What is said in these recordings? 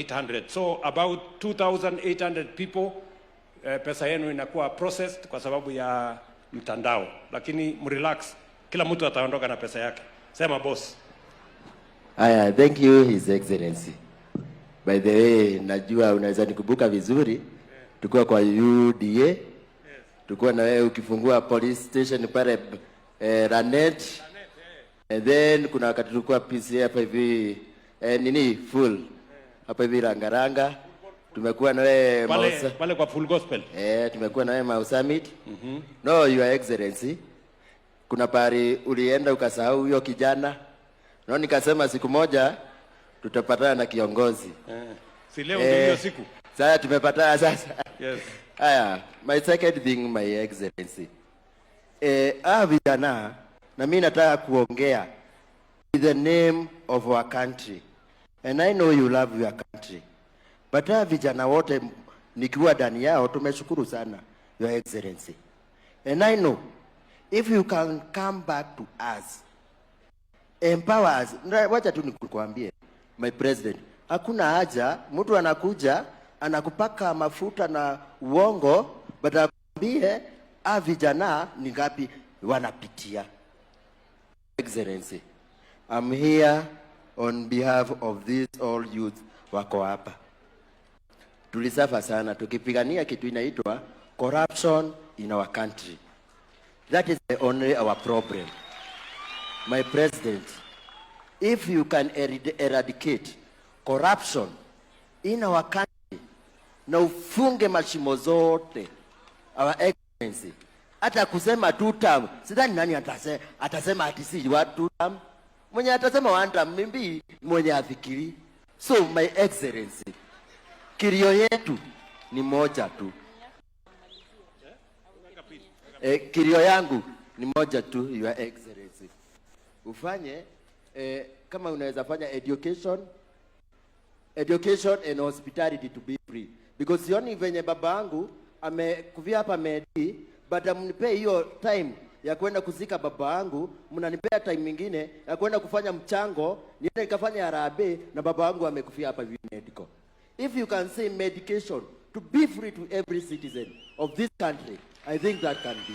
800. So about 2,800 people pesa yenu inakuwa processed kwa sababu ya mtandao. Lakini mrelax, kila mtu ataondoka na pesa yake. Sema boss. Aya, thank you His Excellency. By the way, najua unaweza nikumbuka vizuri. Tukua kwa UDA. Tukua na wewe ukifungua police station pale Ranet. And then kuna wakati tulikuwa PC hapa hivi full hapa hivi Rangaranga. Tumekuwa na wewe pale kwa Full Gospel. Tumekuwa na wewe Mau Summit. No, Your Excellency. Kuna pari ulienda ukasahau huyo kijana. No, nikasema siku moja tutapatana na kiongozi. Si leo ndio siku. Sasa tumepatana sasa. Yes. Aya, my second thing, My Excellency. Vijana na mimi nataka kuongea in the name of our country. And I know you love your country. But vijana wote nikiwa ndani yao tumeshukuru sana, Your Excellency. And I know if you can come back to us, empower us. Wacha tu nikuambie, my president, hakuna haja mtu anakuja anakupaka mafuta na uongo baada akwambie vijana ni ngapi wanapitia. Excellency, I'm here on behalf of these all youth wako hapa. Tulisafa sana tukipigania kitu inaitwa corruption in our country. That is the only our problem. My president, if you can eradicate corruption in our country na ufunge mashimo zote, Our Excellency, hata kusema 2 term, sidhani nani atasema ati si watu 2 term. Mwenye atasema 1 term mimi mwenye afikiri. So My Excellency, kilio yetu ni moja tu. Kilio yangu ni moja tu, Your Excellency. Ufanye kama unaweza fanya education and hospitality to be free. Because sioni venye baba yangu amekuvia hapa Medi, but mnipe hiyo time ya kwenda kuzika baba yangu, mnanipea time nyingine ya kwenda kufanya mchango, niende nikafanya harambee na baba yangu amekufia hapa medical. If you can say medication to be free to every citizen of this country, I think that can be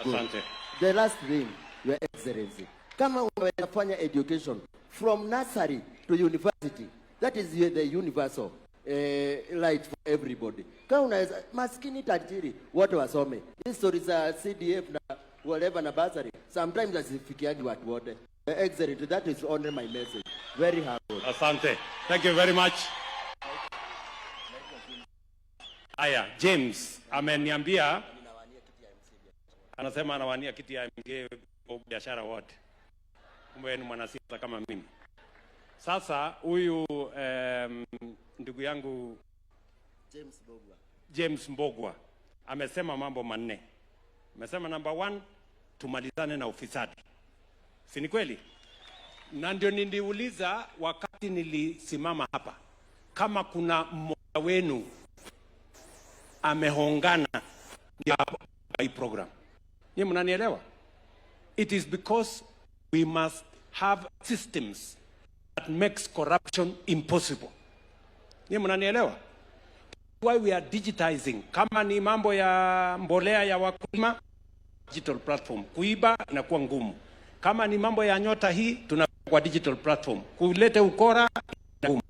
good. Asante. The last thing, Your Excellency, kama unaweza fanya education from nursery to university, that is the universal right for everybody. Kama unaweza maskini tajiri wote wasome. These stories za CDF na whatever na basari, sometimes asifikiagi watu wote. Excellent, that is only my message. Very humble. Asante. Thank you very much. Aya, James ameniambia anasema anawania kiti ya MCA biashara wote. Kumbe ni mwanasiasa kama mimi. Sasa huyu ndugu yangu James Mbogwa amesema mambo manne. Amesema number 1, tumalizane na ufisadi. Si ni kweli? Na ndio niliuliza wakati nilisimama hapa, kama kuna mmoja wenu amehongana na hii program. Ni mnanielewa? It is because we must have systems that makes corruption impossible. Ni mnanielewa? Why we are digitizing. Kama ni mambo ya mbolea ya wakulima, digital platform. Kuiba inakuwa ngumu. Kama ni mambo ya nyota hii, tunakuwa digital platform. Kulete ukora ngumu.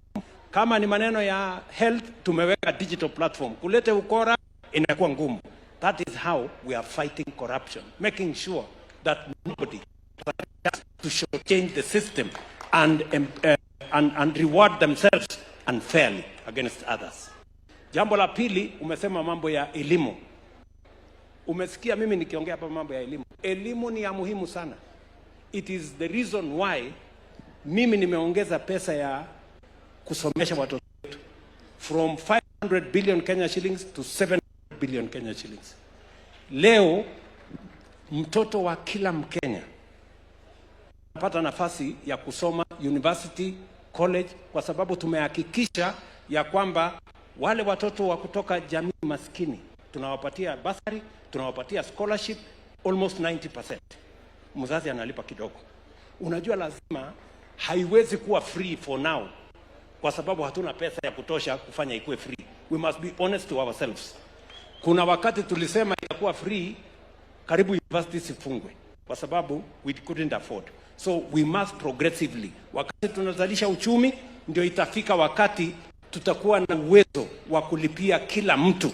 Kama ni maneno ya health, tumeweka digital platform. Kulete ukora inakuwa ngumu. That is how we are fighting corruption, making sure that nobody to change the system and reward themselves unfairly against others. Jambo la pili, umesema mambo ya elimu. Umesikia mimi nikiongea hapa mambo ya elimu. Elimu ni ya muhimu sana. It is the reason why mimi nimeongeza pesa ya kusomesha watoto wetu from 500 billion Kenya shillings to 700 billion Kenya shillings. Leo mtoto wa kila Mkenya anapata nafasi ya kusoma university, college, kwa sababu tumehakikisha ya kwamba wale watoto wa kutoka jamii maskini tunawapatia bursary, tunawapatia scholarship almost 90%. Mzazi analipa kidogo. Unajua lazima haiwezi kuwa free for now. kwa sababu hatuna pesa ya kutosha kufanya ikuwe free. We must be honest to ourselves. Kuna wakati tulisema itakuwa free, karibu university sifungwe kwa sababu we couldn't afford. So we must progressively, wakati tunazalisha uchumi, ndio itafika wakati tutakuwa na uwezo wa kulipia kila mtu.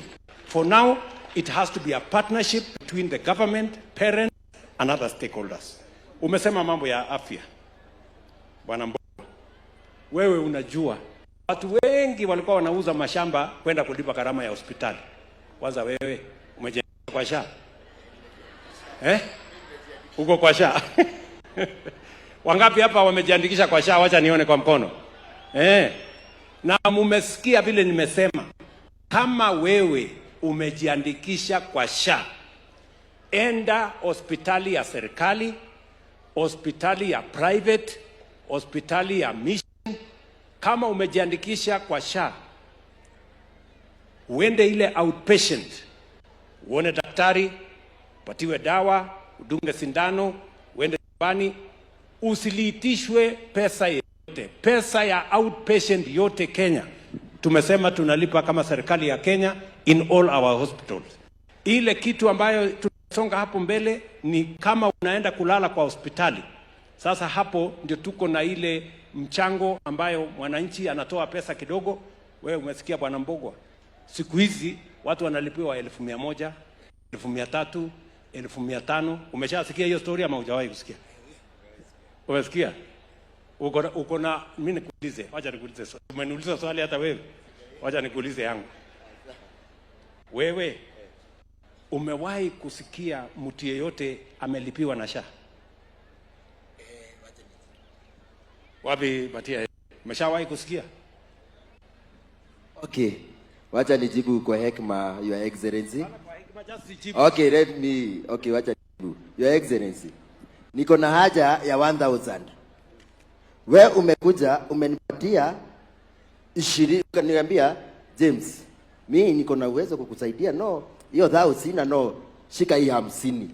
For now, it has to be a partnership between the government, parents and other stakeholders. Umesema mambo ya afya, Bwana Mbogo. Wewe unajua watu wengi walikuwa wanauza mashamba kwenda kulipa gharama ya hospitali. Kwanza wewe umejiandikisha kwa SHA? Uko kwa SHA? Wangapi hapa wamejiandikisha kwa SHA? Wacha nione kwa mkono. Na mumesikia vile nimesema, kama wewe umejiandikisha kwa SHA, enda hospitali ya serikali, hospitali ya private, hospitali ya mission. Kama umejiandikisha kwa SHA, uende ile outpatient, uone daktari, upatiwe dawa, udunge sindano, uende nyumbani, usiliitishwe pesa yote. Pesa ya outpatient yote Kenya tumesema tunalipa kama serikali ya Kenya in all our hospitals. Ile kitu ambayo tunasonga hapo mbele ni kama unaenda kulala kwa hospitali. Sasa hapo ndio tuko na ile mchango ambayo mwananchi anatoa pesa kidogo. Wewe umesikia Bwana Mbogwa, siku hizi watu wanalipiwa 1,100, 1,300, 1,500. Umeshasikia hiyo story ama hujawahi kusikia? Umesikia? Uko na mimi nikuulize, wacha nikuulize swali. Umeniuliza swali hata wewe. Wacha nikuulize yangu. Wewe umewahi kusikia mtu yeyote amelipiwa na SHA? Wapi Batia? Umeshawahi kusikia? Okay. Wacha nijibu kwa hekima, Your Excellency. Okay, wacha nijibu. Your Excellency, niko na haja ya 1,000. Wewe umekuja umenipatia 20, ukaniambia James, mimi niko na uwezo kukusaidia. No, hiyo dhao sina. No, shika hii 50.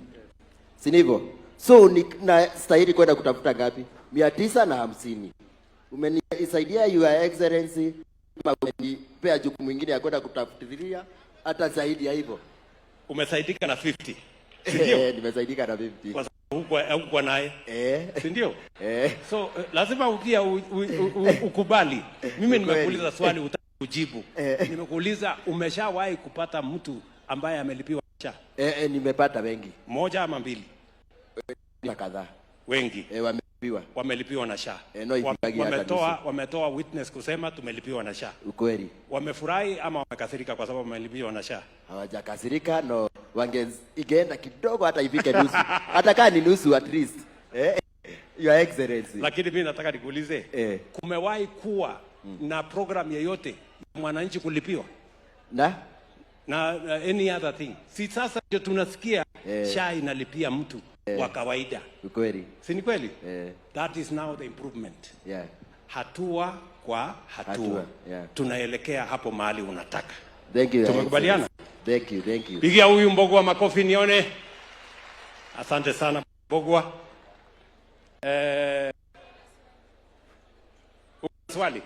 Si ndivyo? So stahili kwenda kutafuta ngapi? 950. Umenisaidia Your Excellency, kama umenipea jukumu mwingine ya kwenda kutafutilia hata zaidi ya hivyo. Umesaidika na 50. Ndio? Nimesaidika na 50. Kwa sababu huko naye. Si ndio? So lazima ukia ukubali. Mimi nimekuuliza swali utakujibu. Nimekuuliza umeshawahi kupata mtu ambaye amelipiwa SHA? Nimepata wengi. Moja ama mbili? Na kadhaa. Wengi. Wamelipiwa na SHA. Wametoa witness kusema tumelipiwa na SHA. Ukweli. Wamefurahi ama wamekasirika kwa sababu wamelipiwa na SHA? Hawajakasirika, no. Ingeenda kidogo hata ifike nusu. Hata kama ni nusu at least. Your Excellency. Lakini mimi nataka nikuulize, kumewahi kuwa na program yoyote mwananchi kulipiwa? Na any other thing? Si sasa ndio tunasikia SHA inalipia mtu wa kawaida. Ukweli. Si ni kweli? That is now the improvement. Hatua kwa hatua. Tunaelekea hapo mahali unataka. Thank you. Tumekubaliana? Thank you. Pigia huyu Mbogwa makofi nione. Asante sana Mbogwa. Swali.